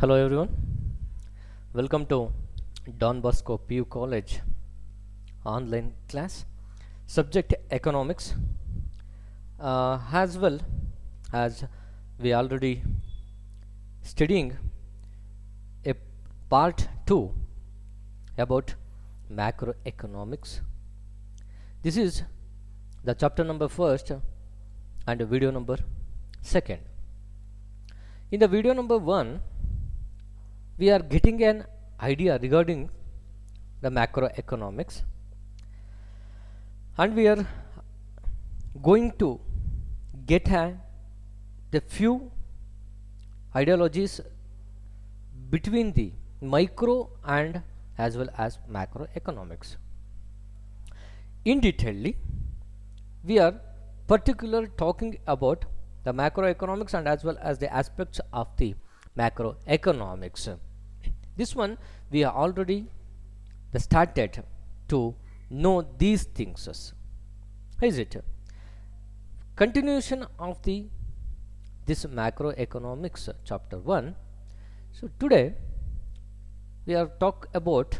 Hello everyone, welcome to Don Bosco PU College online class. Subject economics. As well as we already studying a part 2 about macroeconomics. This is the chapter number first and video number second. In the video number 1 we are getting an idea regarding the macroeconomics, and we are going to get the few ideologies between the micro and as well as macroeconomics. In detail, we are particular talking about the macroeconomics and as well as the aspects of the macroeconomics. This one we are already started to know these things. Is it continuation of the this macroeconomics chapter 1? So today we are talk about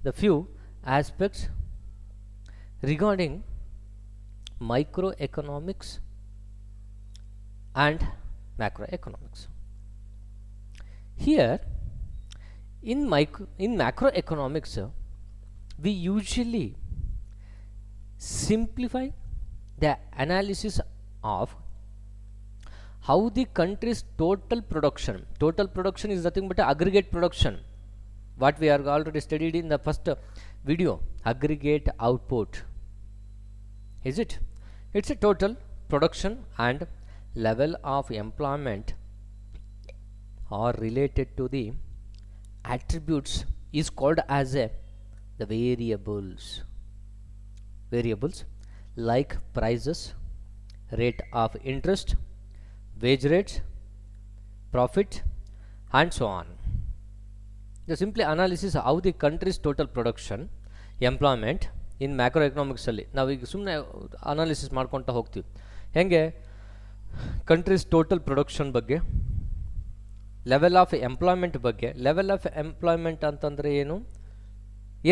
the few aspects regarding microeconomics and macroeconomics. Here in macroeconomics, we usually simplify the analysis of how the country's total production is nothing but aggregate production, what we are already studied in the first video, aggregate output. Is it? It's a total production and level of employment are related to the attributes is called as the variables like prices, rate of interest, wage rates, profit, and so on. The simply analysis how the country's total production, employment in macroeconomics ಅಲ್ಲಿ ನಾವೀಗ ಸುಮ್ಮನೆ analysis ಮಾಡ್ಕೊತಾ ಹೋಗ್ತೀವಿ. ಹೆಂಗೆ countries total production ಬಗ್ಗೆ, level of employment ಬಗ್ಗೆ. Level of employment ಅಂತಂದರೆ ಏನು?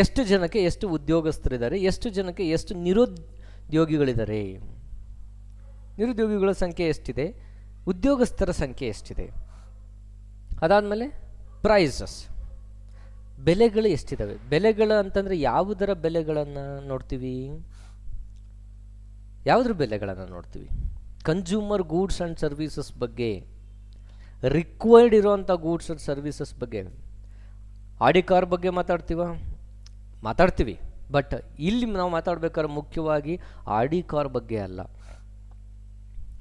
ಎಷ್ಟು ಜನಕ್ಕೆ ಎಷ್ಟು ಉದ್ಯೋಗಸ್ಥರಿದ್ದಾರೆ, ಎಷ್ಟು ಜನಕ್ಕೆ ಎಷ್ಟು ನಿರುದ್ಯೋಗಿಗಳಿದ್ದಾರೆ, ನಿರುದ್ಯೋಗಿಗಳ ಸಂಖ್ಯೆ ಎಷ್ಟಿದೆ, ಉದ್ಯೋಗಸ್ಥರ ಸಂಖ್ಯೆ ಎಷ್ಟಿದೆ. ಅದಾದಮೇಲೆ ಪ್ರೈಸಸ್, ಬೆಲೆಗಳು ಎಷ್ಟಿದ್ದಾವೆ. ಬೆಲೆಗಳು ಅಂತಂದರೆ ಯಾವುದರ ಬೆಲೆಗಳನ್ನು ನೋಡ್ತೀವಿ? ಯಾವುದ್ರ ಬೆಲೆಗಳನ್ನು ನೋಡ್ತೀವಿ? ಕನ್ಸ್ಯೂಮರ್ ಗೂಡ್ಸ್ ಆ್ಯಂಡ್ ಸರ್ವೀಸಸ್ ಬಗ್ಗೆ, ರಿಕ್ವೈರ್ಡ್ ಇರೋವಂಥ ಗೂಡ್ಸ್ ಆ್ಯಂಡ್ ಸರ್ವೀಸಸ್ ಬಗ್ಗೆ. ಆಡಿ ಕಾರ್ ಬಗ್ಗೆ ಮಾತಾಡ್ತೀವಿ, ಬಟ್ ಇಲ್ಲಿ ನಾವು ಮಾತಾಡ್ಬೇಕಾದ್ರೆ ಮುಖ್ಯವಾಗಿ ಆಡಿ ಕಾರ್ ಬಗ್ಗೆ ಅಲ್ಲ.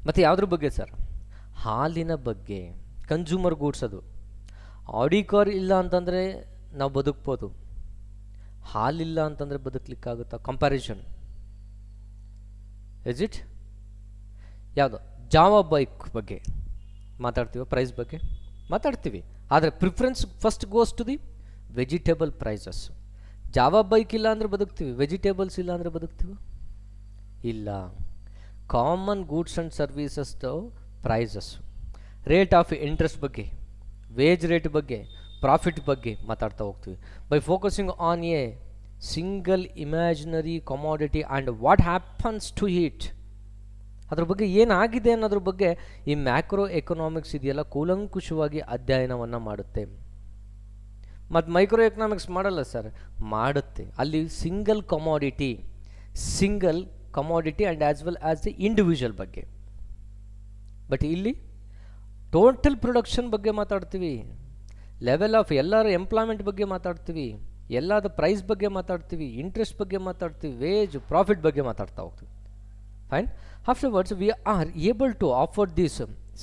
ಮತ್ತು ಯಾವುದ್ರ ಬಗ್ಗೆ ಸರ್? ಹಾಲಿನ ಬಗ್ಗೆ. ಕನ್ಸ್ಯೂಮರ್ ಗೂಡ್ಸ್ ಅದು. ಆಡಿ ಕಾರ್ ಇಲ್ಲ ಅಂತಂದರೆ ನಾವು ಬದುಕ್ಬೋದು, ಹಾಲಿಲ್ಲ ಅಂತಂದರೆ ಬದುಕಲಿಕ್ಕಾಗುತ್ತಾ? ಕಂಪ್ಯಾರಿಸನ್. Is it? ಯಾವುದು? ಜಾವಾ ಬೈಕ್ ಬಗ್ಗೆ ಮಾತಾಡ್ತೀವಿ, ಪ್ರೈಸ್ ಬಗ್ಗೆ ಮಾತಾಡ್ತೀವಿ, ಆದರೆ preference first goes to the vegetable prices. Jawa bike ಇಲ್ಲ ಅಂದರೆ ಬದುಕ್ತೀವಿ, ವೆಜಿಟೇಬಲ್ಸ್ ಇಲ್ಲ ಅಂದರೆ ಬದುಕ್ತೀವಿ? ಇಲ್ಲ. Common goods and services prices, rate of interest ಬಗ್ಗೆ, ವೇಜ್ ರೇಟ್ ಬಗ್ಗೆ, ಪ್ರಾಫಿಟ್ ಬಗ್ಗೆ ಮಾತಾಡ್ತಾ ಹೋಗ್ತೀವಿ. By focusing on a single imaginary commodity and what happens to it, ಅದ್ರ ಬಗ್ಗೆ ಏನಾಗಿದೆ ಅನ್ನೋದ್ರ ಬಗ್ಗೆ ಈ ಮ್ಯಾಕ್ರೋ ಎಕನಾಮಿಕ್ಸ್ ಇದೆಯಲ್ಲ ಕೂಲಂಕುಷವಾಗಿ ಅಧ್ಯಯನವನ್ನು ಮಾಡುತ್ತೆ. ಮತ್ತು ಮೈಕ್ರೋ ಎಕನಾಮಿಕ್ಸ್ ಮಾಡಲ್ಲ ಸರ್, ಮಾಡುತ್ತೆ. ಅಲ್ಲಿ single commodity and as well as the individual ಬಗ್ಗೆ. ಬಟ್ ಇಲ್ಲಿ ಟೋಟಲ್ ಪ್ರೊಡಕ್ಷನ್ ಬಗ್ಗೆ ಮಾತಾಡ್ತೀವಿ, ಲೆವೆಲ್ ಆಫ್ ಎಲ್ಲರ ಎಂಪ್ಲಾಯ್ಮೆಂಟ್ ಬಗ್ಗೆ ಮಾತಾಡ್ತೀವಿ, ಎಲ್ಲದ ಪ್ರೈಸ್ ಬಗ್ಗೆ ಮಾತಾಡ್ತೀವಿ, ಇಂಟ್ರೆಸ್ಟ್ ಬಗ್ಗೆ ಮಾತಾಡ್ತೀವಿ, ವೇಜ್ ಪ್ರಾಫಿಟ್ ಬಗ್ಗೆ ಮಾತಾಡ್ತಾ ಹೋಗ್ತೀವಿ. Fine. Afterwards, we are able to offer this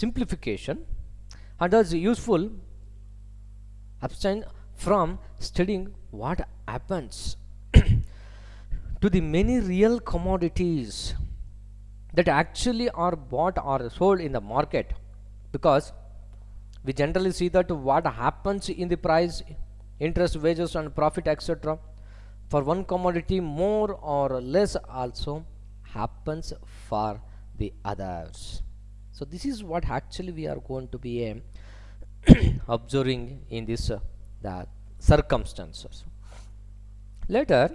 simplification, and that's useful abstain from studying what happens to the many real commodities that actually are bought or sold in the market, because we generally see that what happens in the price, interest, wages, and profit, etc. for one commodity more or less also happens for the others. So this is what actually we are going to be observing in this the circumstances. Later,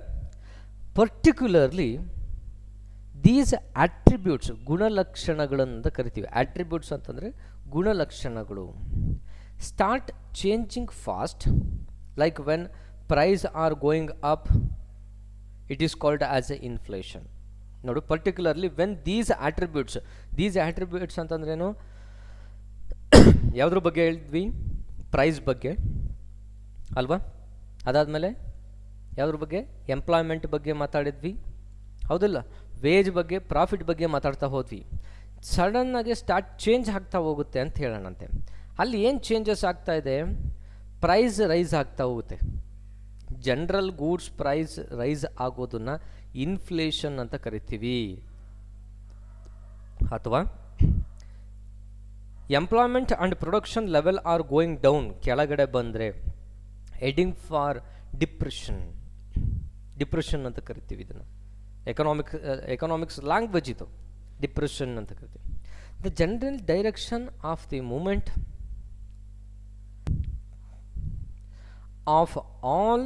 particularly these attributes, ಗುಣಲಕ್ಷಣಗಳನ್ನು ಕರಿತೀವಿ. attributes ಅಂತಂದರೆ ಗುಣಲಕ್ಷಣಗಳು start changing fast, like when price are going up, it is called as a inflation. ನೋಡು, particularly when these attributes ಅಂತಂದ್ರೇನು, ಯಾವುದ್ರ ಬಗ್ಗೆ ಹೇಳಿದ್ವಿ? Price ಬಗ್ಗೆ ಅಲ್ವಾ? ಅದಾದಮೇಲೆ ಯಾವುದ್ರ ಬಗ್ಗೆ? ಎಂಪ್ಲಾಯ್ಮೆಂಟ್ ಬಗ್ಗೆ ಮಾತಾಡಿದ್ವಿ, ಹೌದಿಲ್ಲ? ವೇಜ್ ಬಗ್ಗೆ, ಪ್ರಾಫಿಟ್ ಬಗ್ಗೆ ಮಾತಾಡ್ತಾ ಹೋದ್ವಿ. ಸಡನ್ನಾಗಿ ಚೇಂಜ್ ಆಗ್ತಾ ಹೋಗುತ್ತೆ ಅಂತ ಹೇಳೋಣಂತೆ. ಅಲ್ಲಿ ಏನು ಚೇಂಜಸ್ ಆಗ್ತಾ ಇದೆ? ಪ್ರೈಸ್ ರೈಸ್ ಆಗ್ತಾ ಹೋಗುತ್ತೆ. ಜನರಲ್ ಗೂಡ್ಸ್ ಪ್ರೈಸ್ ರೈಸ್ ಆಗೋದನ್ನು ಇನ್ಫ್ಲೇಷನ್ ಅಂತ ಕರಿತೀವಿ. ಅಥವಾ employment and production level are going down, ಕೆಳಗಡೆ ಬಂದರೆ ಹೆಡಿಂಗ್ ಫಾರ್ ಡಿಪ್ರೆಷನ್ ಅಂತ ಕರಿತೀವಿ. ಇದನ್ನು ಎಕನಾಮಿಕ್ಸ್ ಲ್ಯಾಂಗ್ವೇಜ್ ಇದು, ಡಿಪ್ರೆಷನ್ ಅಂತ ಕರಿತೀವಿ. The general direction of the movement of all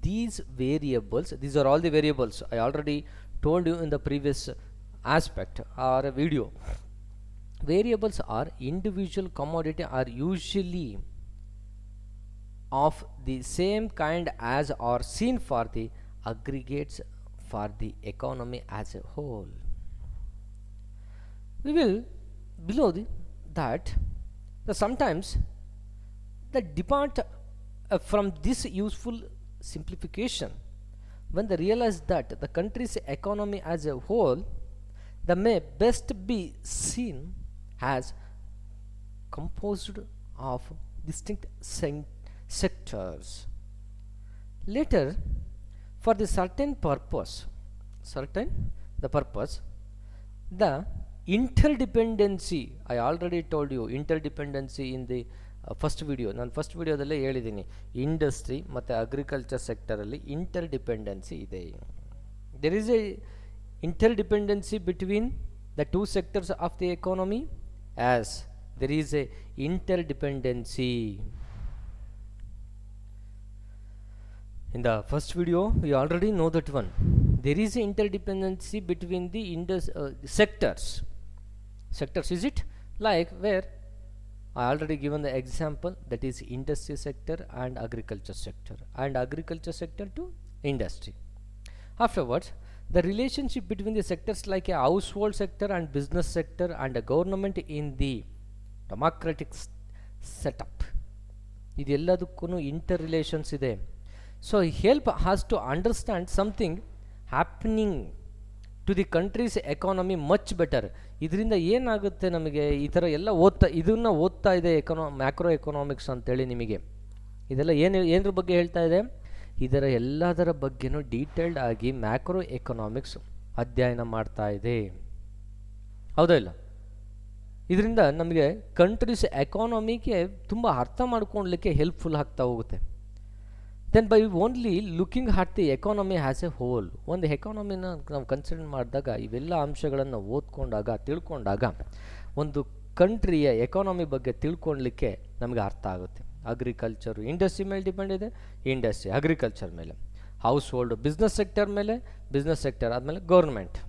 these variables, these are all the variables I already told you in the previous aspect or video. Variables are individual commodity are usually of the same kind as are seen for the aggregates for the economy as a whole. We will below that sometimes the depart from this useful simplification, when they realize that the country's economy as a whole, the may best be seen as composed of distinct sectors. Later, for the purpose, the interdependency, I already told you interdependency in the first video, ನಾನು first ವಿಡಿಯೋದಲ್ಲೇ ಹೇಳಿದ್ದೀನಿ, industry ಮತ್ತು agriculture ಸೆಕ್ಟರಲ್ಲಿ interdependency ಇದೆ. There is a interdependency between the two sectors of the economy, as there is a interdependency. In the first video, we already know that one. There is an interdependency between the sectors. Sectors, is it? Like where I already given the example, that is industry sector and agriculture sector, and agriculture sector to industry. Afterwards, the relationship between the sectors like a household sector and business sector and a government in the democratic setup. ಇದೆಲ್ಲದಕ್ಕೂ inter relations ಇದೆ. So help has to understand something happening to the country's economy much better. ಇದರಿಂದ ಏನಾಗುತ್ತೆ ನಮಗೆ, ಈ ಥರ ಎಲ್ಲ ಇದನ್ನು ಓದ್ತಾ ಇದೆ ಮ್ಯಾಕ್ರೋ ಎಕನಾಮಿಕ್ಸ್ ಅಂತೇಳಿ ನಿಮಗೆ ಇದೆಲ್ಲ ಏನರ ಬಗ್ಗೆ ಹೇಳ್ತಾ ಇದೆ, ಇದರ ಎಲ್ಲದರ ಬಗ್ಗೆನೂ ಡೀಟೇಲ್ಡ್ ಆಗಿ ಮ್ಯಾಕ್ರೋ ಎಕನಾಮಿಕ್ಸ್ ಅಧ್ಯಯನ ಮಾಡ್ತಾ ಇದೆ, ಹೌದಾ ಇಲ್ಲ? ಇದರಿಂದ ನಮಗೆ ಕಂಟ್ರೀಸ್ ಎಕಾನಮಿಗೆ ತುಂಬ ಅರ್ಥ ಮಾಡ್ಕೊಳ್ಲಿಕ್ಕೆ ಹೆಲ್ಪ್ಫುಲ್ ಆಗ್ತಾ ಹೋಗುತ್ತೆ. Then by only looking at the economy as a whole, ಒಂದು ಎಕಾನಮಿನ ನಾವು ಕನ್ಸಿಡರ್ ಮಾಡಿದಾಗ ಇವೆಲ್ಲ ಅಂಶಗಳನ್ನು ತಿಳ್ಕೊಂಡಾಗ ಒಂದು ಕಂಟ್ರಿಯ ಎಕಾನಮಿ ಬಗ್ಗೆ ತಿಳ್ಕೊಳ್ಲಿಕ್ಕೆ ನಮಗೆ ಅರ್ಥ ಆಗುತ್ತೆ. ಅಗ್ರಿಕಲ್ಚರು ಇಂಡಸ್ಟ್ರಿ ಮೇಲೆ ಡಿಪೆಂಡ್ ಇದೆ, ಇಂಡಸ್ಟ್ರಿ ಅಗ್ರಿಕಲ್ಚರ್ ಮೇಲೆ, ಹೌಸ್ ಹೋಲ್ಡ್ ಬಿಸ್ನೆಸ್ ಸೆಕ್ಟರ್ ಮೇಲೆ, ಬಿಸ್ನೆಸ್ ಸೆಕ್ಟರ್ ಆದಮೇಲೆ ಗೌರ್ಮೆಂಟ್,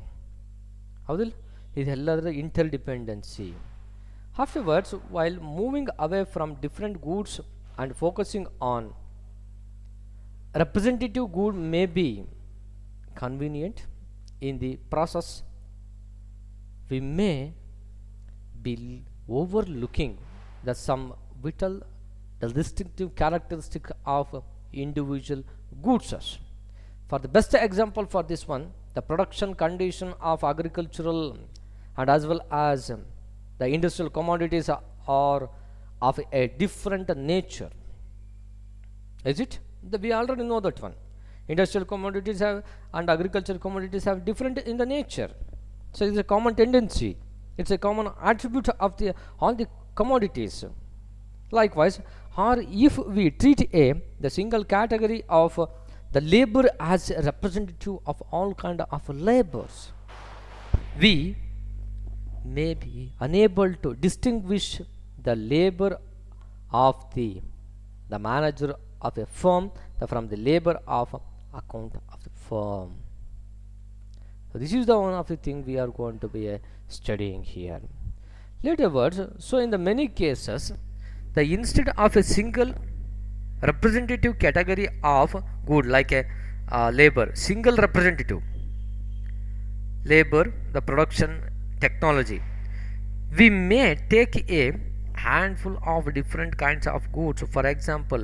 ಹೌದಿಲ್ಲ? ಇದೆಲ್ಲದರ inter dependency. Afterwards, while moving away from different goods and focusing on representative good may be convenient. In the process, we may be overlooking some vital, the distinctive characteristic of individual goods. For the best example for this one, the production condition of agricultural and as well as the industrial commodities are of a different nature. Is it? We already know that one. Industrial commodities have and agricultural commodities have different in the nature. So it's a common tendency. It's a common attribute of all the commodities. Likewise, or if we treat the single category of the labor as a representative of all kind of labors, we may be unable to distinguish the labor of the manager of a firm, from the labor of account of the firm. So this is the one of the thing we are going to be studying here. Later words, so in the many cases, the instead of a single representative category of good like a labor, single representative labor, the production technology, we may take a handful of different kinds of goods. For example,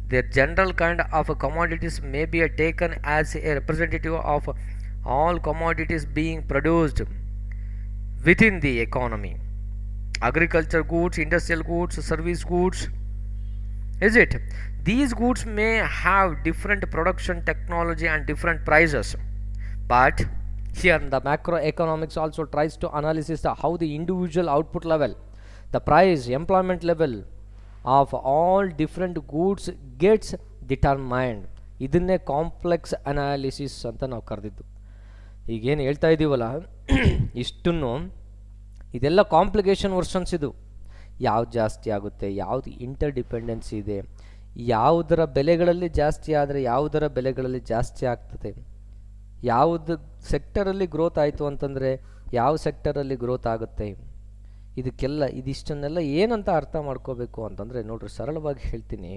their general kind of commodities may be taken as a representative of all commodities being produced within the economy. Agriculture goods, industrial goods, service goods, is it? These goods may have different production technology and different prices, but here the macroeconomics also tries to analyze how the individual output level, the price, employment level of all different goods gets determined. ಇದನ್ನೇ complex analysis ಅಂತ ನಾವು ಕರೆದಿದ್ದು. ಈಗೇನು ಹೇಳ್ತಾ ಇದ್ದೀವಲ್ಲ ಇಷ್ಟನ್ನು, ಇದೆಲ್ಲ complication versions. ಇದು ಯಾವ್ದು ಜಾಸ್ತಿ ಆಗುತ್ತೆ, ಯಾವುದು ಇಂಟರ್ ಡಿಪೆಂಡೆನ್ಸಿ ಇದೆ, ಯಾವುದರ ಬೆಲೆಗಳಲ್ಲಿ ಜಾಸ್ತಿ ಆದರೆ ಯಾವುದರ ಬೆಲೆಗಳಲ್ಲಿ ಜಾಸ್ತಿ ಆಗ್ತದೆ, ಯಾವುದು ಸೆಕ್ಟರಲ್ಲಿ ಗ್ರೋತ್ ಆಯಿತು ಅಂತಂದರೆ ಯಾವ ಸೆಕ್ಟರಲ್ಲಿ ಗ್ರೋತ್ ಆಗುತ್ತೆ, ಇದಕ್ಕೆಲ್ಲ ಇದಿಷ್ಟನ್ನೆಲ್ಲ ಏನಂತ ಅರ್ಥ ಮಾಡ್ಕೋಬೇಕು ಅಂತಂದರೆ, ನೋಡ್ರಿ ಸರಳವಾಗಿ ಹೇಳ್ತೀನಿ,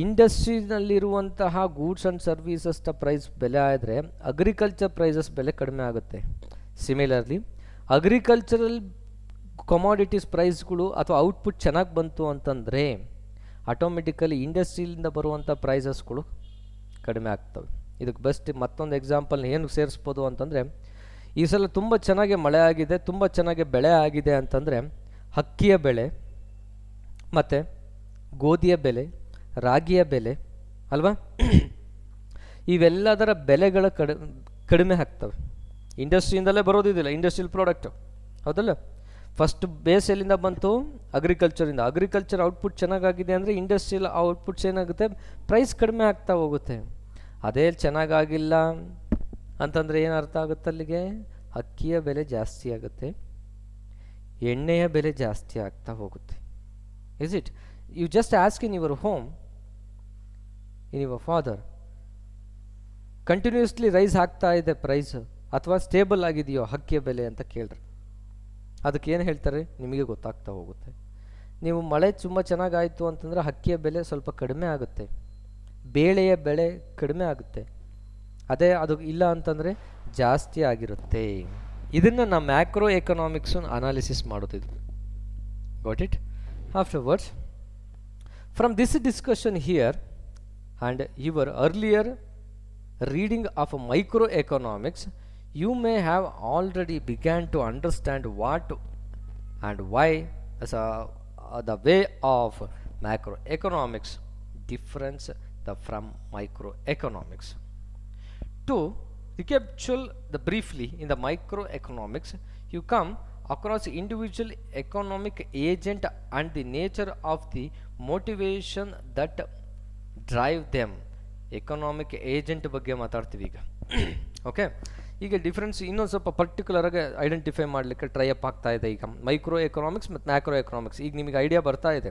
ಇಂಡಸ್ಟ್ರಿನಲ್ಲಿರುವಂತಹ ಗೂಡ್ಸ್ ಆ್ಯಂಡ್ ಸರ್ವೀಸಸ್ ಪ್ರೈಸ್ ಬೆಲೆ ಆದರೆ ಅಗ್ರಿಕಲ್ಚರ್ ಪ್ರೈಸಸ್ ಬೆಲೆ ಕಡಿಮೆ ಆಗುತ್ತೆ. ಸಿಮಿಲರ್ಲಿ ಅಗ್ರಿಕಲ್ಚರಲ್ ಕಮಾಡಿಟೀಸ್ ಪ್ರೈಸ್ಗಳು ಅಥವಾ ಔಟ್ಪುಟ್ ಚೆನ್ನಾಗಿ ಬಂತು ಅಂತಂದರೆ ಆಟೋಮೆಟಿಕಲಿ ಇಂಡಸ್ಟ್ರಿಯಿಂದ ಬರುವಂಥ ಪ್ರೈಸಸ್ಗಳು ಕಡಿಮೆ ಆಗ್ತವೆ. ಇದಕ್ಕೆ ಬೆಸ್ಟ್ ಮತ್ತೊಂದು ಎಕ್ಸಾಂಪಲ್ ಏನು ಸೇರಿಸ್ಬೋದು ಅಂತಂದರೆ, ಈ ಸಲ ತುಂಬ ಚೆನ್ನಾಗಿ ಮಳೆ ಆಗಿದೆ, ತುಂಬ ಚೆನ್ನಾಗಿ ಬೆಳೆ ಆಗಿದೆ ಅಂತಂದರೆ ಅಕ್ಕಿಯ ಬೆಳೆ ಮತ್ತು ಗೋಧಿಯ ಬೆಲೆ, ರಾಗಿಯ ಬೆಲೆ ಅಲ್ವಾ, ಇವೆಲ್ಲದರ ಬೆಲೆಗಳ ಕಡಿಮೆ ಆಗ್ತವೆ. ಇಂಡಸ್ಟ್ರಿಯಿಂದಲೇ ಬರೋದಿಲ್ಲ, ಇಂಡಸ್ಟ್ರಿಯಲ್ ಪ್ರಾಡಕ್ಟು, ಹೌದಲ್ಲ. ಫಸ್ಟ್ ಬೇಸ್ ಎಲ್ಲಿಂದ ಬಂತು? ಅಗ್ರಿಕಲ್ಚರಿಂದ. ಅಗ್ರಿಕಲ್ಚರ್ ಔಟ್ಪುಟ್ ಚೆನ್ನಾಗಾಗಿದೆ ಅಂದರೆ ಇಂಡಸ್ಟ್ರಿಯಲ್ ಔಟ್ಪುಟ್ಸ್ ಏನಾಗುತ್ತೆ, ಪ್ರೈಸ್ ಕಡಿಮೆ ಆಗ್ತಾ ಹೋಗುತ್ತೆ. ಅದೇ ಚೆನ್ನಾಗಾಗಿಲ್ಲ ಅಂತಂದರೆ ಏನು ಅರ್ಥ ಆಗುತ್ತೆ ಅಲ್ಲಿಗೆ? ಅಕ್ಕಿಯ ಬೆಲೆ ಜಾಸ್ತಿ ಆಗುತ್ತೆ, ಎಣ್ಣೆಯ ಬೆಲೆ ಜಾಸ್ತಿ ಆಗ್ತಾ ಹೋಗುತ್ತೆ. Is it? You just ask in your home, in your father, continuously rise ಆಗ್ತಾ ಇದೆ ಪ್ರೈಸ್ ಅಥವಾ ಸ್ಟೇಬಲ್ ಆಗಿದೆಯೋ ಅಕ್ಕಿಯ ಬೆಲೆ ಅಂತ ಕೇಳ್ರಿ, ಅದಕ್ಕೆ ಏನು ಹೇಳ್ತಾರೆ ನಿಮಗೆ ಗೊತ್ತಾಗ್ತಾ ಹೋಗುತ್ತೆ. ನೀವು ಮಳೆ ತುಂಬ ಚೆನ್ನಾಗಾಯಿತು ಅಂತಂದರೆ ಅಕ್ಕಿಯ ಬೆಲೆ ಸ್ವಲ್ಪ ಕಡಿಮೆ ಆಗುತ್ತೆ, ಬೇಳೆಯ ಬೆಳೆ ಕಡಿಮೆ ಆಗುತ್ತೆ, ಅದೇ ಅದು ಇಲ್ಲ ಅಂತಂದರೆ ಜಾಸ್ತಿ ಆಗಿರುತ್ತೆ. ಇದನ್ನು ನಾವು ಮ್ಯಾಕ್ರೋ ಎಕನಾಮಿಕ್ಸು ಅನಾಲಿಸಿಸ್ ಮಾಡೋದಿದ್ದು. Got it? Afterwards, from this discussion here and your earlier reading of microeconomics, you may have already began to understand what and why the way of macroeconomics differs from microeconomics. To recapitulate briefly, in the microeconomics, you come across individual economic agent and the nature of the motivation that drive them. Economic agent ಬಗ್ಗೆ ಮಾತಾಡ್ತೀವಿ ಈಗ. Okay, ಈಗ difference ಇನ್ನೊಂದು ಸ್ವಲ್ಪ ಪರ್ಟಿಕ್ಯುಲರಾಗಿ identify ಮಾಡಲಿಕ್ಕೆ try up ಆಗ್ತಾ ಇದೆ ಈಗ ಮೈಕ್ರೋ ಎಕನಾಮಿಕ್ಸ್ ಮತ್ತು ಮ್ಯಾಕ್ರೋ ಎಕನಾಮಿಕ್ಸ್. ಈಗ ನಿಮಗೆ ಐಡಿಯಾ ಬರ್ತಾ ಇದೆ,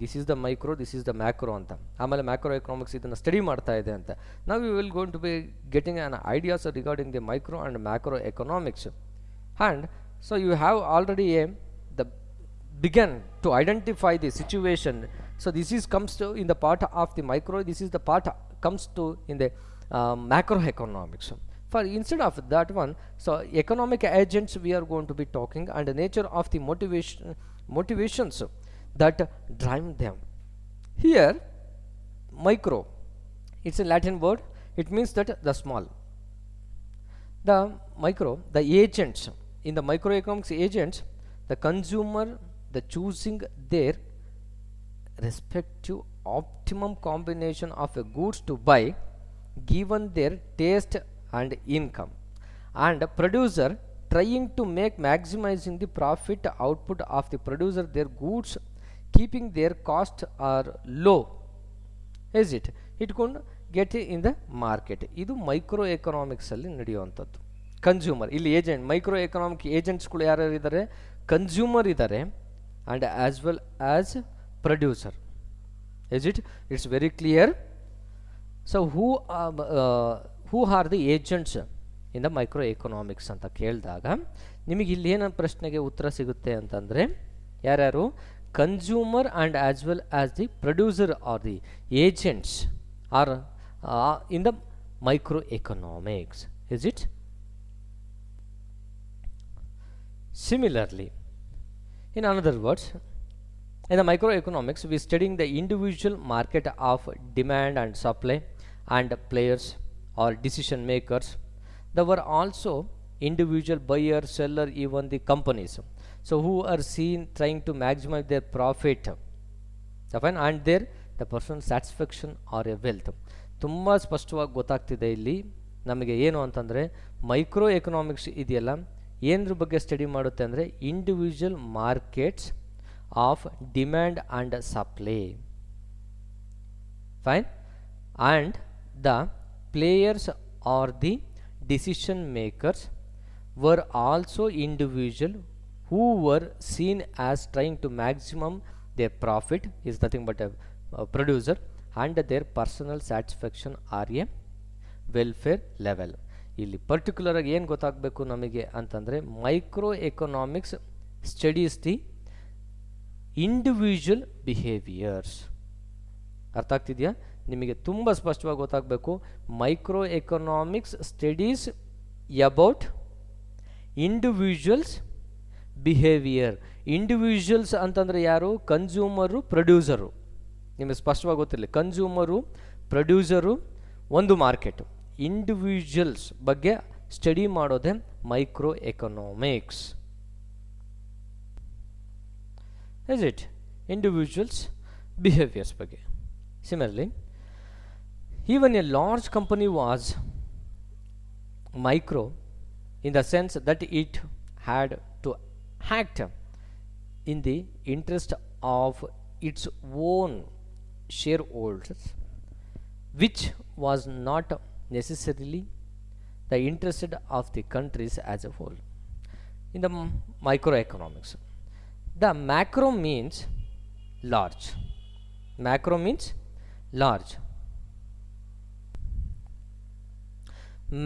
this is the micro, this is the macro ಅಂತ. ಆಮೇಲೆ ಮ್ಯಾಕ್ರೋ ಎಕನಾಮಿಕ್ಸ್ ಇದನ್ನು ಸ್ಟಡಿ ಮಾಡ್ತಾ ಇದೆ ಅಂತ. ನಾವು you will going to be getting on ideas regarding the micro and macro economics. And so you have already began to identify the situation. So this is comes to in the part of the micro, this is the part comes to in the macroeconomics. For instead of that one, so economic agents we are going to be talking, and the nature of the motivations that drive them. Here micro, it's a Latin word, it means that the small. The micro, the agents in the microeconomics agents, the consumer, the choosing their respective optimum combination of a goods to buy given their taste and income, and a producer trying to make maximizing the profit output of the producer their goods keeping their cost are low. Is it? It could get in the market. ಇದು micro economics ಅಲ್ಲಿ ನಡೆಯುವಂಥದ್ದು. Consumer ಇಲ್ಲಿ agent, micro economic ಏಜೆಂಟ್ಸ್ಗಳು ಯಾರ್ಯಾರು ಇದ್ದಾರೆ? Consumer ಇದ್ದಾರೆ and as well as producer. Is it? It's very clear. So who are the agents in the microeconomics ಅಂತ ಕೇಳಿದಾಗ ನಿಮಗೆ ಇಲ್ಲಿ ಏನು ಪ್ರಶ್ನೆಗೆ ಉತ್ತರ ಸಿಗುತ್ತೆ ಅಂತಂದರೆ ಯಾರ್ಯಾರು consumer and as well as the producer are the agents are in the microeconomics. Is it? Similarly, in another words, in the microeconomics we studying the individual market of demand and supply and players or decision makers. There were also individual buyer, seller, even the companies, so who are seen trying to maximize their profit and their the personal satisfaction or a wealth. ತುಂಬ ಸ್ಪಷ್ಟವಾಗಿ ಗೊತ್ತಾಗ್ತಿದೆ ಇಲ್ಲಿ ನಮಗೆ ಏನು ಅಂತಂದರೆ micro economics ಇದೆಯಲ್ಲ ಏನರ ಬಗ್ಗೆ ಸ್ಟಡಿ ಮಾಡುತ್ತೆ ಅಂದರೆ individual markets of demand and supply, fine, and the players are the decision makers were also individual who were seen as trying to maximum their profit is nothing but a producer and their personal satisfaction are a welfare level. ಇಲ್ಲಿ particular ಆಗಿ ಏನು ಗೊತ್ತಾಗಬೇಕು ನಮಗೆ ಅಂತಂದರೆ micro economics studies the individual behaviours. ಅರ್ಥ ಆಗ್ತಿದೆಯಾ ನಿಮಗೆ? ತುಂಬ ಸ್ಪಷ್ಟವಾಗಿ ಗೊತ್ತಾಗಬೇಕು. Micro economics studies about individuals behaviour. Individuals ಅಂತಂದರೆ ಯಾರು? Consumer, producer. ನಿಮಗೆ ಸ್ಪಷ್ಟವಾಗಿ ಗೊತ್ತಿರಲಿ, ಕನ್ಸ್ಯೂಮರು, ಪ್ರೊಡ್ಯೂಸರು, ಒಂದು ಮಾರ್ಕೆಟು. ಇಂಡಿವಿಜುವಲ್ಸ್ ಬಗ್ಗೆ ಸ್ಟಡಿ ಮಾಡೋದೇ micro economics. Is it? Individuals behaviours ಬಗ್ಗೆ. Similarly, even a large company was micro in the sense that it had to act in the interest of its own shareholders, which was not necessarily the interest of the countries as a whole. In the microeconomics, the macro means large. Macro means large.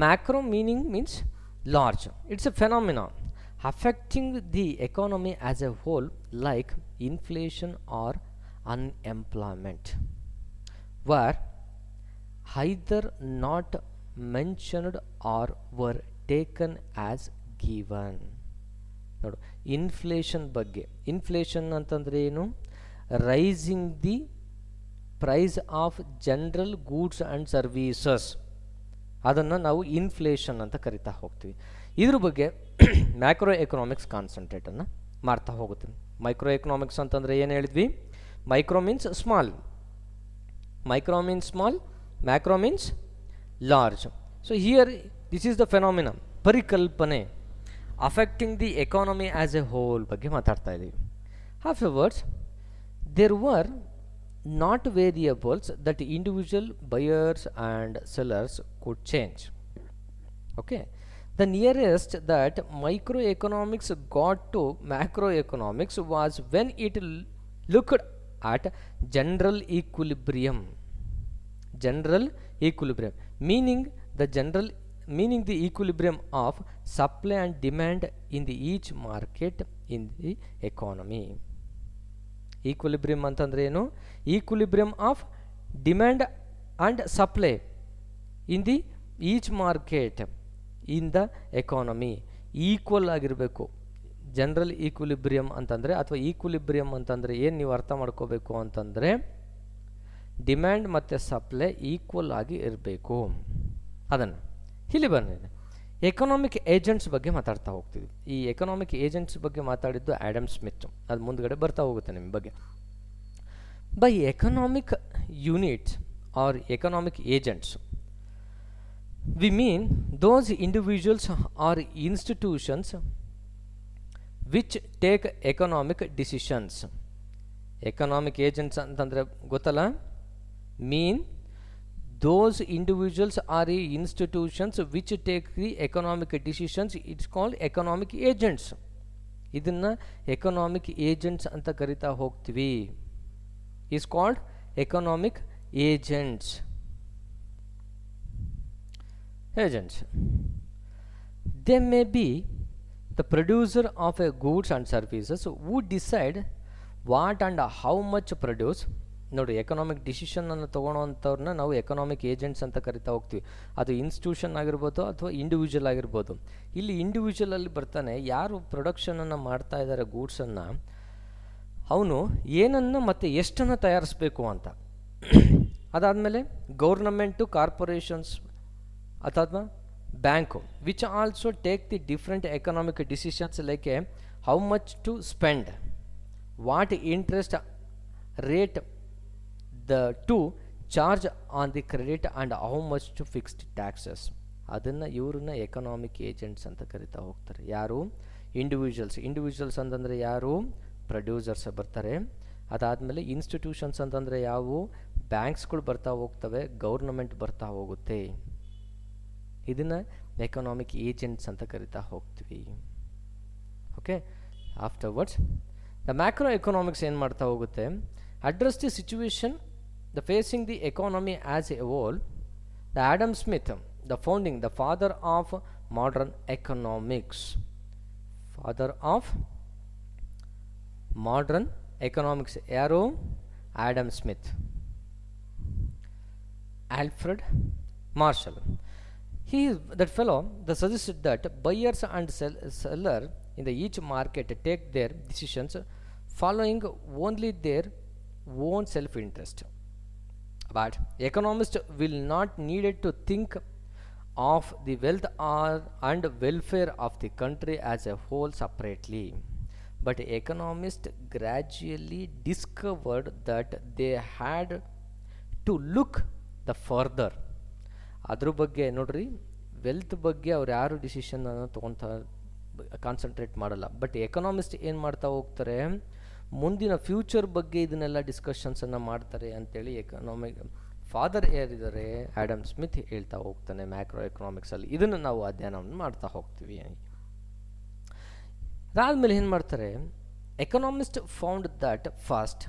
Macro meaning means large. It's a phenomenon affecting the economy as a whole, like inflation or unemployment, were either not mentioned or were taken as given. ನೋಡು, inflation ಬಗ್ಗೆ. Inflation ಅಂತಂದರೆ ಏನು? Rising the price of general goods and services, ಅದನ್ನು ನಾವು inflation ಅಂತ ಕರಿತಾ ಹೋಗ್ತೀವಿ. ಇದ್ರ ಬಗ್ಗೆ ಮ್ಯಾಕ್ರೋ ಎಕನಾಮಿಕ್ಸ್ ಕಾನ್ಸಂಟ್ರೇಟನ್ನು ಮಾಡ್ತಾ ಹೋಗುತ್ತೀವಿ. ಮೈಕ್ರೋ ಎಕನಾಮಿಕ್ಸ್ ಅಂತಂದರೆ ಏನು ಹೇಳಿದ್ವಿ? Micro means small, micro means small, macro means large. So here this is the phenomena, ಪರಿಕಲ್ಪನೆ, affecting the economy as a whole ಬಗ್ಗೆ ಮಾತಾಡ್ತಾ ಇದ್ದೀವಿ. Afterwards there were not variables that individual buyers and sellers could change. Okay, the nearest that microeconomics got to macroeconomics was when it looked at general equilibrium. General equilibrium meaning the equilibrium of supply and demand in the each market in the economy. Equilibrium ಅಂತಂದರೆ ಏನು? Equilibrium of demand and supply in the each market in the economy equal ಆಗಿರಬೇಕು. General equilibrium ಅಂತಂದರೆ ಅಥವಾ equilibrium ಅಂತಂದರೆ ಏನು ನೀವು ಅರ್ಥ ಮಾಡ್ಕೋಬೇಕು ಅಂತಂದರೆ ಡಿಮ್ಯಾಂಡ್ ಮತ್ತು ಸಪ್ಲೈ ಈಕ್ವಲ್ ಆಗಿ ಇರಬೇಕು. ಅದನ್ನು ಇಲ್ಲಿ ಬಂದಿದೆ. ಎಕನಾಮಿಕ್ ಏಜೆಂಟ್ಸ್ ಬಗ್ಗೆ ಮಾತಾಡ್ತಾ ಹೋಗ್ತೀವಿ. ಈ ಎಕನಾಮಿಕ್ ಏಜೆಂಟ್ಸ್ ಬಗ್ಗೆ ಮಾತಾಡಿದ್ದು ಆ್ಯಡಮ್ ಸ್ಮಿತ್, ಅದು ಮುಂದ್ಗಡೆ ಬರ್ತಾ ಹೋಗುತ್ತೆ ನಿಮ್ಮ ಬಗ್ಗೆ. By economic units or economic agents we mean those individuals or institutions which take economic decisions. Economic agents ಅಂತಂದರೆ ಗೊತ್ತಲ್ಲ? Mean those individuals are institutions which take the economic decisions. It's called economic agents. ಇದನ್ನು economic agents ಅಂತ ಕರಿತಾ ಹೋಗ್ತೀವಿ. Is called economic agents. They may be the producer of a goods and services who decide what and how much produce. ನೋಡಿ, economic ಡಿಸಿಷನನ್ನು ತೊಗೊಳೋವಂಥವ್ರನ್ನ ನಾವು economic agents ಅಂತ ಕರಿತಾ ಹೋಗ್ತೀವಿ. ಅದು ಇನ್ಸ್ಟಿಟ್ಯೂಷನ್ ಆಗಿರ್ಬೋದು ಅಥವಾ ಇಂಡಿವಿಜುವಲ್ ಆಗಿರ್ಬೋದು. ಇಲ್ಲಿ ಇಂಡಿವಿಜುವಲಲ್ಲಿ ಬರ್ತಾನೆ, ಯಾರು ಪ್ರೊಡಕ್ಷನನ್ನು ಮಾಡ್ತಾ ಇದ್ದಾರೆ ಗೂಡ್ಸನ್ನು, ಅವನು ಏನನ್ನು ಮತ್ತು ಎಷ್ಟನ್ನು ತಯಾರಿಸಬೇಕು ಅಂತ. ಅದಾದಮೇಲೆ ಗೌರ್ನಮೆಂಟು, ಕಾರ್ಪೊರೇಷನ್ಸ್ ಅಥವಾ bank, which also take the different economic decisions like how much to spend, what interest rate to charge on the credit and how much to fixed taxes. ಅದನ್ನು ಇವ್ರನ್ನ ಎಕನಾಮಿಕ್ ಏಜೆಂಟ್ಸ್ ಅಂತ ಕರಿತಾ ಹೋಗ್ತಾರೆ. ಯಾರು? Individuals ಅಂತಂದರೆ ಯಾರು? Producers ಬರ್ತಾರೆ. ಅದಾದಮೇಲೆ ಇನ್ಸ್ಟಿಟ್ಯೂಷನ್ಸ್ ಅಂತಂದರೆ ಯಾವುವು? ಬ್ಯಾಂಕ್ಸ್ಗಳು ಬರ್ತಾ ಹೋಗ್ತವೆ, ಗೌರ್ನಮೆಂಟ್ ಬರ್ತಾ ಹೋಗುತ್ತೆ. ಇದನ್ನು ಎಕನಾಮಿಕ್ ಏಜೆಂಟ್ಸ್ ಅಂತ ಕರಿತಾ ಹೋಗ್ತೀವಿ. Okay, afterwards the macro economics ಏನು ಮಾಡ್ತಾ ಹೋಗುತ್ತೆ? Address the situation the facing the economy as a whole. The Adam Smith, the founding, the father of modern economics. Father of modern economics ಯಾರು? Adam Smith. Alfred Marshall, that fellow that suggested that buyers and seller in the each market take their decisions following only their own self-interest, but economists will not needed to think of the wealth and welfare of the country as a whole separately. But economists gradually discovered that they had to look the further. ಅದ್ರ ಬಗ್ಗೆ ನೋಡ್ರಿ, wealth ಬಗ್ಗೆ ಅವ್ರು ಯಾರು ಡಿಸಿಷನನ್ನು ತೊಗೊತಾ concentrate ಮಾಡಲ್ಲ. But economist ಏನು ಮಾಡ್ತಾ ಹೋಗ್ತಾರೆ, ಮುಂದಿನ ಫ್ಯೂಚರ್ ಬಗ್ಗೆ ಇದನ್ನೆಲ್ಲ ಡಿಸ್ಕಷನ್ಸನ್ನು ಮಾಡ್ತಾರೆ ಅಂತೇಳಿ ಎಕನಾಮಿಕ್ ಫಾದರ್ ಯಾರಿದ್ದಾರೆ, ಆಡಮ್ ಸ್ಮಿತ್ ಹೇಳ್ತಾ ಹೋಗ್ತಾನೆ ಮ್ಯಾಕ್ರೋ ಎಕನಾಮಿಕ್ಸಲ್ಲಿ. ಇದನ್ನು ನಾವು ಅಧ್ಯಯನವನ್ನು ಮಾಡ್ತಾ ಹೋಗ್ತೀವಿ. ಅದಾದಮೇಲೆ ಏನು ಮಾಡ್ತಾರೆ, economist found that first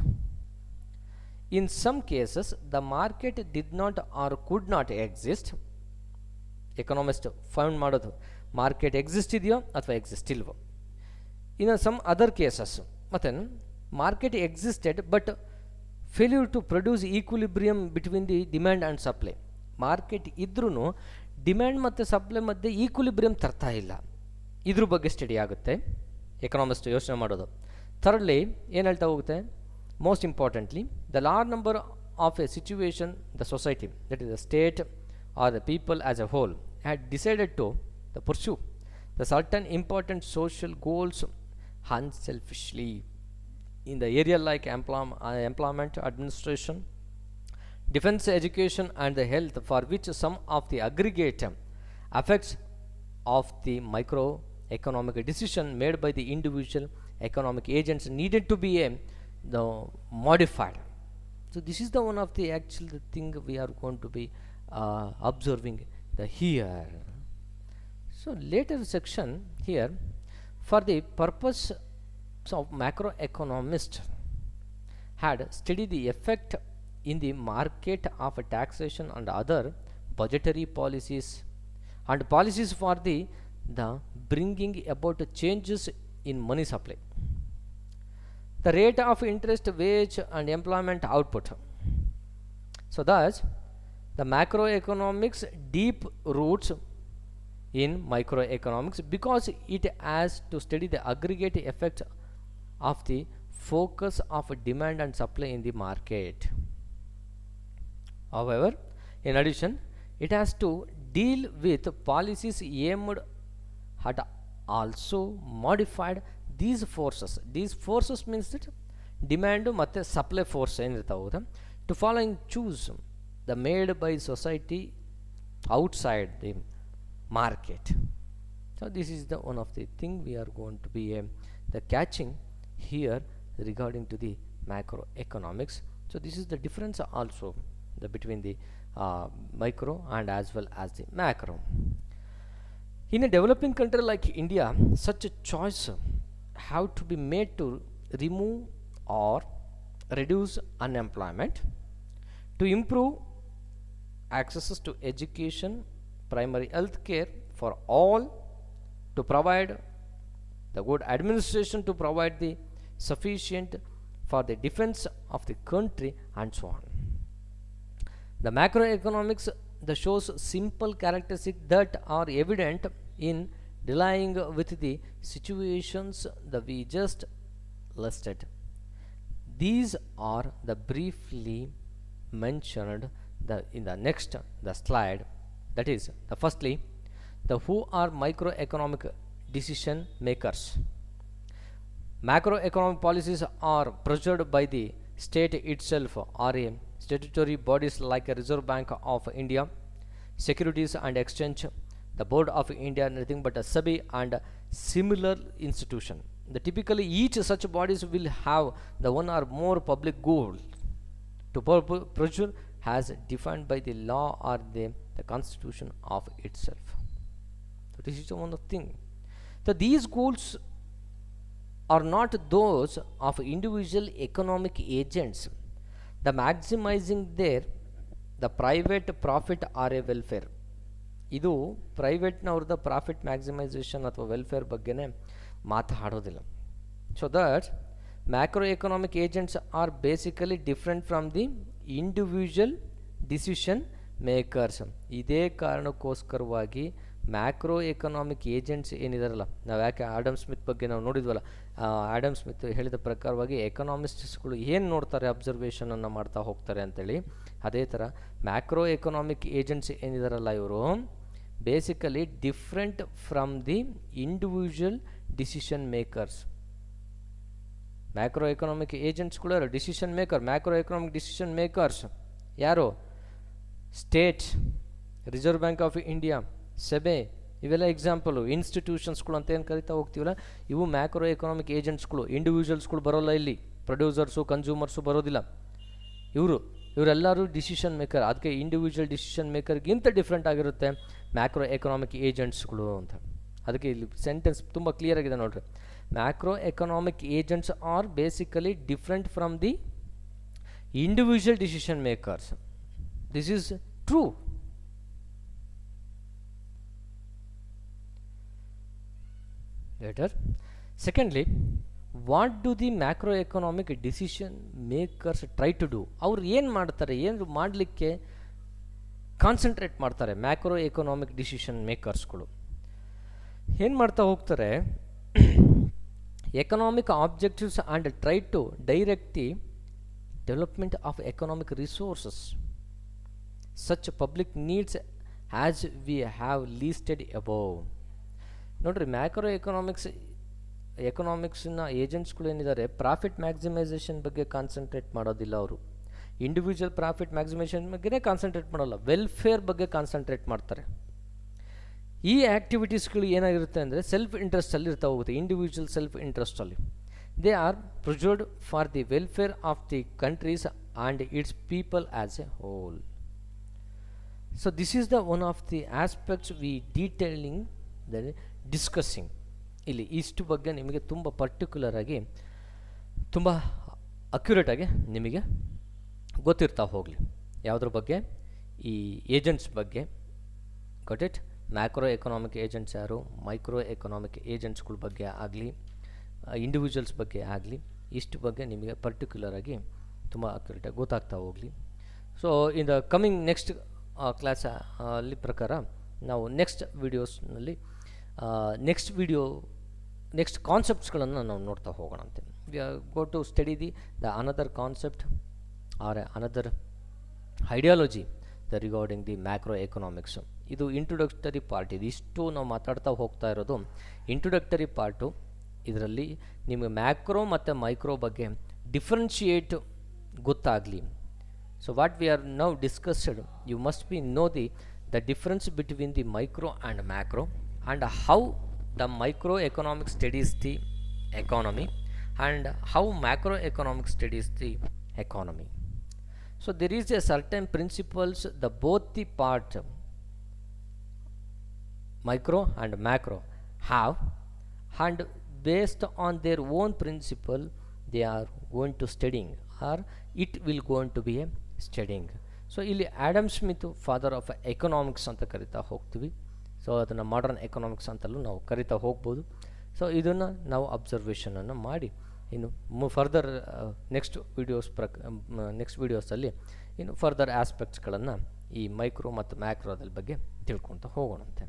in some cases the market did not or could not exist. Economist found ಮಾಡೋದು ಮಾರ್ಕೆಟ್ ಎಕ್ಸಿಸ್ಟ್ ಇದೆಯೋ ಅಥವಾ ಎಕ್ಸಿಸ್ಟ್ ಇಲ್ವೋ. ಇನ್ನು ಸಮ್ ಅದರ್ ಕೇಸಸ್ ಮತ್ತು market existed but failure to produce equilibrium between the demand and supply. Market ಇದ್ರೂ demand ಮತ್ತು supply ಮಧ್ಯೆ equilibrium ತರ್ತಾ ಇಲ್ಲ. ಇದ್ರ ಬಗ್ಗೆ ಸ್ಟಡಿ ಆಗುತ್ತೆ ಎಕನಾಮಿಸ್ಟ್ ಯೋಚನೆ ಮಾಡೋದು. ಥರ್ಡ್ಲಿ ಏನು ಹೇಳ್ತಾ ಹೋಗುತ್ತೆ, most importantly the large number of a situation the society, that is the state or the people as a whole, had decided to pursue the certain important social goals unselfishly in the area like employment, administration, defense, education and the health, for which some of the aggregate effects of the microeconomic decision made by the individual economic agents needed to be modified. So this is the one of the actual thing we are going to be observing here. So later section here, for the purpose of macroeconomists had studied the effect in the market of taxation and other budgetary policies and policies for the bringing about changes in money supply, the rate of interest, wage and employment output. So thus the macroeconomics deep roots in microeconomics because it has to study the aggregate effects of the focus of demand and supply in the market. However, in addition, it has to deal with policies aimed at also modified these forces means that demand ಮತ್ತು supply force ಏನಿರ್ತಾವೆ ಹೌದಾ, to following choose the made by society outside the market. So this is the one of the thing we are going to be the catching here regarding to the macro economics. So this is the difference also between the micro and as well as the macro. In a developing country like India, such a choice have to be made to remove or reduce unemployment, to improve access to education, primary health care for all, to provide the good administration, to provide the sufficient for the defense of the country, and so on. The macroeconomics the shows simple characteristics that are evident in dealing with the situations that we just listed. These are the briefly mentioned in the next the slide. That is, the firstly, the who are microeconomic decision makers. Macroeconomic policies are pressured by the state itself or a statutory bodies like a Reserve Bank of India, Securities and Exchange, the Board of India, nothing but a SEBI and similar institution. Typically each such bodies will have the one or more public goal to pressure as defined by the law or the constitution of itself. So this is one of the thing. So these goals are not those of individual economic agents, the maximizing their the private profit or a welfare. ಇದು ಪ್ರೈವೇಟ್ನವ್ರದ್ದು profit maximisation ಅಥವಾ welfare ಬಗ್ಗೆನೇ ಮಾತಾಡೋದಿಲ್ಲ. So that macro economic agents are basically different from the individual decision makers. ಇದೇ ಕಾರಣಕ್ಕೋಸ್ಕರವಾಗಿ macro economic agents ಏನಿದಾರಲ್ಲ, ನಾವು ಯಾಕೆ ಆಡಮ್ ಸ್ಮಿತ್ ಬಗ್ಗೆ ನಾವು ನೋಡಿದ್ವಲ್ಲ, ಆಡಮ್ ಸ್ಮಿತ್ ಹೇಳಿದ ಪ್ರಕಾರವಾಗಿ ಎಕನಾಮಿಸ್ಟ್ಸ್ಗಳು ಏನು ನೋಡ್ತಾರೆ, ಅಬ್ಸರ್ವೇಷನನ್ನು ಮಾಡ್ತಾ ಹೋಗ್ತಾರೆ ಅಂತೇಳಿ, ಅದೇ ಥರ ಮ್ಯಾಕ್ರೋ ಎಕನಾಮಿಕ್ ಏಜೆಂಟ್ಸ್ ಏನಿದಾರಲ್ಲ ಇವರು basically different from the individual decision makers. Macro economic ಏಜೆಂಟ್ಸ್ಗಳು ಯಾರು? Decision maker. Macro economic decision makers ಯಾರು? State, reserve bank of India, SEBI, ಇವೆಲ್ಲ ಎಕ್ಸಾಂಪಲು. ಇನ್ಸ್ಟಿಟ್ಯೂಷನ್ಸ್ಗಳು ಅಂತ ಏನು ಕರಿತಾ ಹೋಗ್ತೀವಲ್ಲ, ಇವು ಮ್ಯಾಕ್ರೋ ಎಕನಾಮಿಕ್ ಏಜೆಂಟ್ಸ್ಗಳು. ಇಂಡಿವಿಜುವಲ್ಸ್ಗಳು ಬರೋಲ್ಲ ಇಲ್ಲಿ, ಪ್ರೊಡ್ಯೂಸರ್ಸು ಕನ್ಸ್ಯೂಮರ್ಸು ಬರೋದಿಲ್ಲ. ಇವರೆಲ್ಲರೂ ಡಿಸಿಷನ್ ಮೇಕರ್. ಅದಕ್ಕೆ ಇಂಡಿವಿಜುವಲ್ ಡಿಸಿಷನ್ ಮೇಕರ್ಗಿಂತ ಡಿಫ್ರೆಂಟ್ ಆಗಿರುತ್ತೆ ಮ್ಯಾಕ್ರೋ ಎಕನಾಮಿಕ್ ಏಜೆಂಟ್ಸ್ಗಳು ಅಂತ. ಅದಕ್ಕೆ ಇಲ್ಲಿ ಸೆಂಟೆನ್ಸ್ ತುಂಬ ಕ್ಲಿಯರ್ ಆಗಿದೆ ನೋಡ್ರಿ. Macro economic agents are basically different from the individual decision makers. This is true. Later, secondly, what do the macroeconomic decision makers try to do? ಅವರು ಏನು ಮಾಡ್ತಾರೆ, ಏನು ಮಾಡಲಿಕ್ಕೆ ಕಾನ್ಸಂಟ್ರೇಟ್ ಮಾಡ್ತಾರೆ ಮ್ಯಾಕ್ರೋ ಎಕನಾಮಿಕ್ ಡಿಸಿಷನ್ ಮೇಕರ್ಸ್ಗಳು? ಏನು ಮಾಡ್ತಾ ಹೋಗ್ತಾರೆ? Economic objectives and try to direct the development of economic resources such public needs as we have listed above. ನೋಡ್ರಿ, ಮ್ಯಾಕ್ರೋ ಎಕನಾಮಿಕ್ಸ್ನ ಏಜೆಂಟ್ಸ್ಗಳು ಏನಿದ್ದಾರೆ, ಪ್ರಾಫಿಟ್ ಮ್ಯಾಕ್ಸಿಮೈಸೇಷನ್ ಬಗ್ಗೆ ಕಾನ್ಸಂಟ್ರೇಟ್ ಮಾಡೋದಿಲ್ಲ. ಅವರು ಇಂಡಿವಿಜುವಲ್ ಪ್ರಾಫಿಟ್ ಮ್ಯಾಕ್ಸಿಮೈಸೇಷನ್ ಬಗ್ಗೆನೇ ಕಾನ್ಸಂಟ್ರೇಟ್ ಮಾಡೋಲ್ಲ, ವೆಲ್ಫೇರ್ ಬಗ್ಗೆ ಕಾನ್ಸಂಟ್ರೇಟ್ ಮಾಡ್ತಾರೆ. ಈ ಆ್ಯಕ್ಟಿವಿಟೀಸ್ಗಳು ಏನಾಗಿರುತ್ತೆ ಅಂದರೆ ಸೆಲ್ಫ್ ಇಂಟ್ರೆಸ್ಟಲ್ಲಿ ಇರ್ತಾ ಹೋಗುತ್ತೆ. ಇಂಡಿವಿಜುವಲ್ ಸೆಲ್ಫ್ ಇಂಟ್ರೆಸ್ಟಲ್ಲಿ they are preserved for the welfare of the country's and its people as a hole. So this is the one of the aspects we detailing the discussing. ಇಲ್ಲಿ ಇಷ್ಟು ಬಗ್ಗೆ ನಿಮಗೆ ತುಂಬ ಪರ್ಟಿಕ್ಯುಲರಾಗಿ ತುಂಬ ಅಕ್ಯುರೇಟಾಗಿ ನಿಮಗೆ ಗೊತ್ತಿರ್ತಾ ಹೋಗಲಿ. ಯಾವುದ್ರ ಬಗ್ಗೆ? ಈ ಏಜೆಂಟ್ಸ್ ಬಗ್ಗೆ. Got it? Macro economic agents ಯಾರು, ಮೈಕ್ರೋ ಎಕನಾಮಿಕ್ ಏಜೆಂಟ್ಸ್ಗಳ ಬಗ್ಗೆ ಆಗಲಿ, ಇಂಡಿವಿಜುವಲ್ಸ್ ಬಗ್ಗೆ ಆಗಲಿ, ಇಷ್ಟು ಬಗ್ಗೆ ನಿಮಗೆ ಪರ್ಟಿಕ್ಯುಲರಾಗಿ ತುಂಬ ಅಕ್ಯುರೇಟಾಗಿ ಗೊತ್ತಾಗ್ತಾ ಹೋಗಲಿ. So in the coming next class ಅಲ್ಲಿ ಪ್ರಕಾರ ನಾವು ನೆಕ್ಸ್ಟ್ ವೀಡಿಯೋಸ್ನಲ್ಲಿ ನೆಕ್ಸ್ಟ್ ಕಾನ್ಸೆಪ್ಟ್ಸ್ಗಳನ್ನು ನಾವು ನೋಡ್ತಾ ಹೋಗೋಣ ಅಂತ. We are go to study the another concept or another ideology regarding the macro economics. ಇದು ಇಂಟ್ರೊಡಕ್ಟರಿ ಪಾರ್ಟ್. ಇದಿಷ್ಟು ನಾವು ಮಾತಾಡ್ತಾ ಹೋಗ್ತಾ ಇರೋದು ಇಂಟ್ರೊಡಕ್ಟರಿ ಪಾರ್ಟು. ಇದರಲ್ಲಿ ನಿಮಗೆ ಮ್ಯಾಕ್ರೋ ಮತ್ತು ಮೈಕ್ರೋ ಬಗ್ಗೆ ಡಿಫ್ರೆನ್ಷಿಯೇಟ್ ಗೊತ್ತಾಗಲಿ. So what we are now discussed, you must be know the difference between the micro and macro, and how the microeconomic studies the economy and how macroeconomic studies the economy. So there is a certain principles the both the part micro and macro have, and based on their own principle they are going to studying, or it will going to be a studying. So ಇಲ್ಲಿ Adam Smith father of economics ಅಂತ ಕರಿತಾ ಹೋಗ್ತೀವಿ. So ಅದನ್ನು modern economics ಅಂತಲೂ ನಾವು ಕರಿತಾ ಹೋಗ್ಬೋದು. So ಇದನ್ನು ನಾವು ಅಬ್ಸರ್ವೇಷನನ್ನು ಮಾಡಿ ಇನ್ನು ಫರ್ದರ್ ನೆಕ್ಸ್ಟ್ ವೀಡಿಯೋಸಲ್ಲಿ ಇನ್ನು ಫರ್ದರ್ ಆಸ್ಪೆಕ್ಟ್ಸ್ಗಳನ್ನು ಈ ಮೈಕ್ರೋ ಮತ್ತು ಮ್ಯಾಕ್ರೋದ ಬಗ್ಗೆ ತಿಳ್ಕೊತ ಹೋಗೋಣಂತೆ.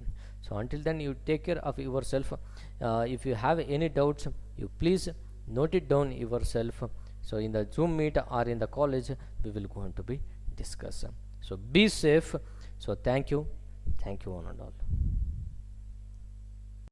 So until then you take care of yourself. If you have any doubts you please note it down yourself. So in the Zoom meet or in the college we will going to be discuss. So be safe. So thank you one and all.